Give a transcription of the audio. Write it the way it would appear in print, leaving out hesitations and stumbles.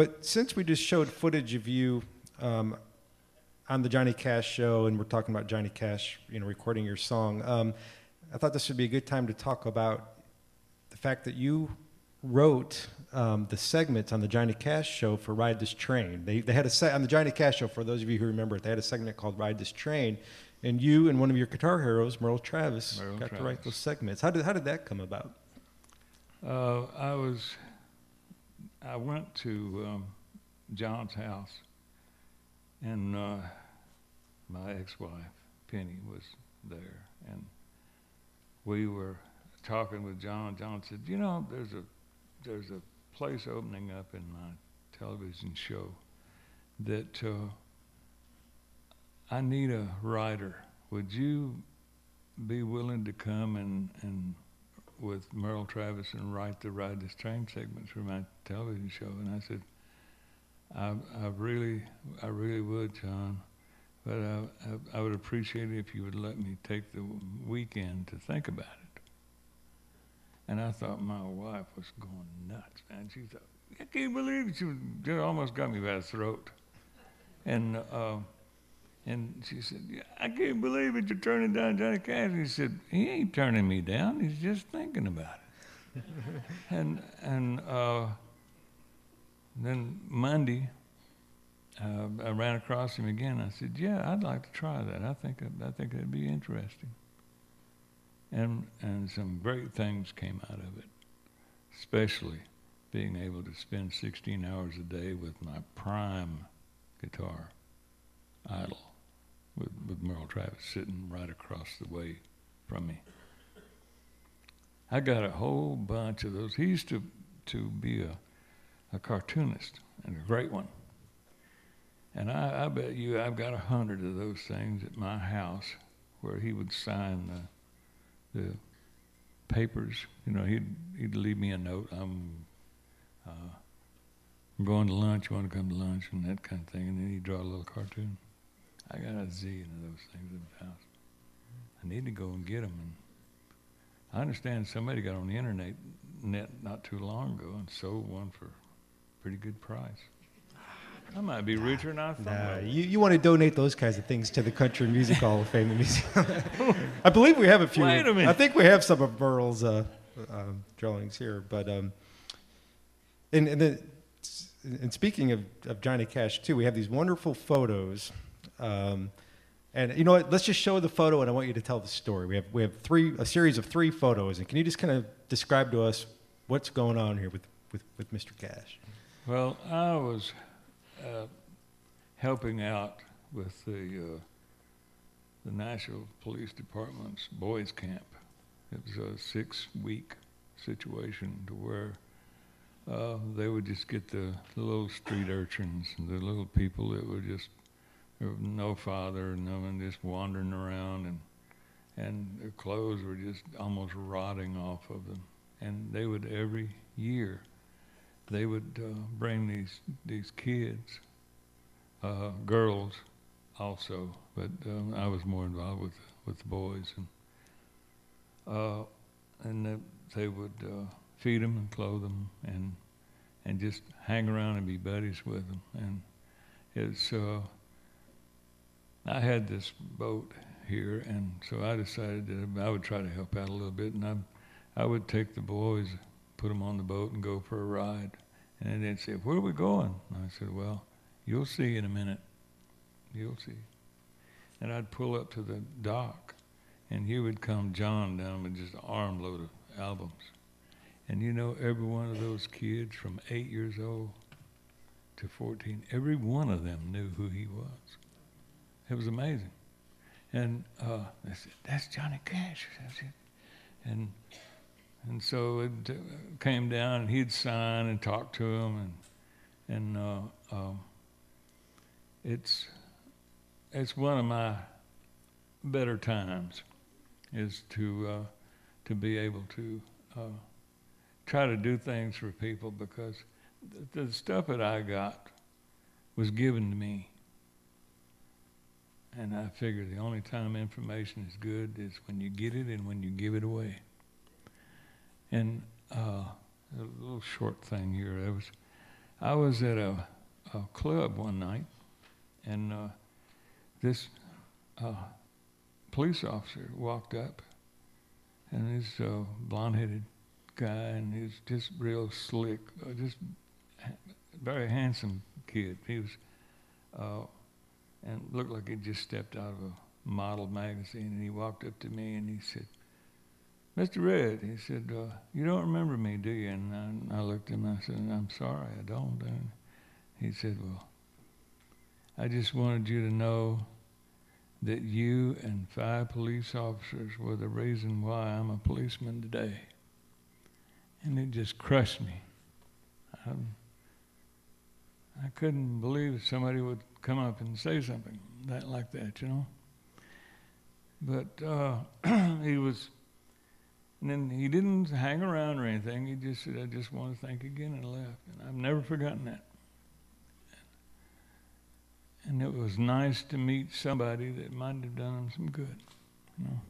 But since we just showed footage of you on the Johnny Cash show, and we're talking about Johnny Cash, recording your song, I thought this would be a good time to talk about the fact that you wrote the segments on the Johnny Cash show for Ride This Train. They had a on the Johnny Cash show, for those of you who remember it, they had a segment called Ride This Train, and you and one of your guitar heroes, Merle Travis, got to write those segments. How did that come about? I went to John's house, and my ex-wife Penny was there, and we were talking with John. John said, there's a place opening up in my television show that I need a writer. Would you be willing to come and with Merle Travis and write the Ride This Train segments for my television show? And I said, I really would, John, but I would appreciate it if you would let me take the weekend to think about it. And I thought my wife was going nuts, man. She thought, I can't believe it. She almost got me by the throat. And she said, I can't believe it, you're turning down Johnny Cash. And he said, he ain't turning me down, he's just thinking about it. and then Monday, I ran across him again. I said, yeah, I'd like to try that. I think that'd be interesting. And some great things came out of it, especially being able to spend 16 hours a day with my prime guitar idol, with Merle Travis sitting right across the way from me. I got a whole bunch of those. He used to be a cartoonist, and a great one. And I bet you I've got 100 of those things at my house where he would sign the papers. He'd leave me a note. I'm going to lunch, you want to come to lunch, and that kind of thing. And then he'd draw a little cartoon. I got a zillion of those things in the house. I need to go and get them. And I understand somebody got on the internet not too long ago and sold one for a pretty good price. I might be richer than I thought. You want to donate those kinds of things to the Country Music Hall of Fame Museum. I believe we have a few. Wait a minute. I think we have some of Merle's drawings here. But and speaking of Johnny Cash too, we have these wonderful photos. And you know what? Let's just show the photo, and I want you to tell the story. We have a series of 3 photos, and can you just kind of describe to us what's going on here with Mr. Cash? Well, I was helping out with the Nashville Police Department's boys' camp. It was a 6-week situation to where they would just get the little street urchins and the little people that were just no father, just wandering around, and their clothes were just almost rotting off of them. And they would every year they would bring these kids, girls also, but I was more involved with the boys, and they would feed them and clothe them and just hang around and be buddies with them. And it's I had this boat here, and so I decided that I would try to help out a little bit, and I would take the boys, put them on the boat, and go for a ride. And they'd say, where are we going? And I said, well, you'll see in a minute. You'll see. And I'd pull up to the dock, and here would come John down with just an armload of albums. And every one of those kids from 8 years old to 14, every one of them knew who he was. It was amazing. And they said, that's Johnny Cash. And so it came down, and he'd sign and talk to him, and it's one of my better times, is to be able to try to do things for people, because the stuff that I got was given to me. And I figure the only time information is good is when you get it and when you give it away. And a little short thing here. I was at a club one night, and this police officer walked up, and this blonde-headed guy, and he's just real slick, just very handsome kid. He was, and looked like he just stepped out of a model magazine, and he walked up to me and he said, "Mr. Red," he said, "you don't remember me, do you?" And I looked at him and I said, "I'm sorry, I don't." And he said, "Well, I just wanted you to know that you and 5 police officers were the reason why I'm a policeman today." And it just crushed me. I couldn't believe somebody would come up and say something like that, you know. But he was, and then he didn't hang around or anything. He just said, "I just want to thank you again," and left. And I've never forgotten that. And it was nice to meet somebody that might have done him some good, you know.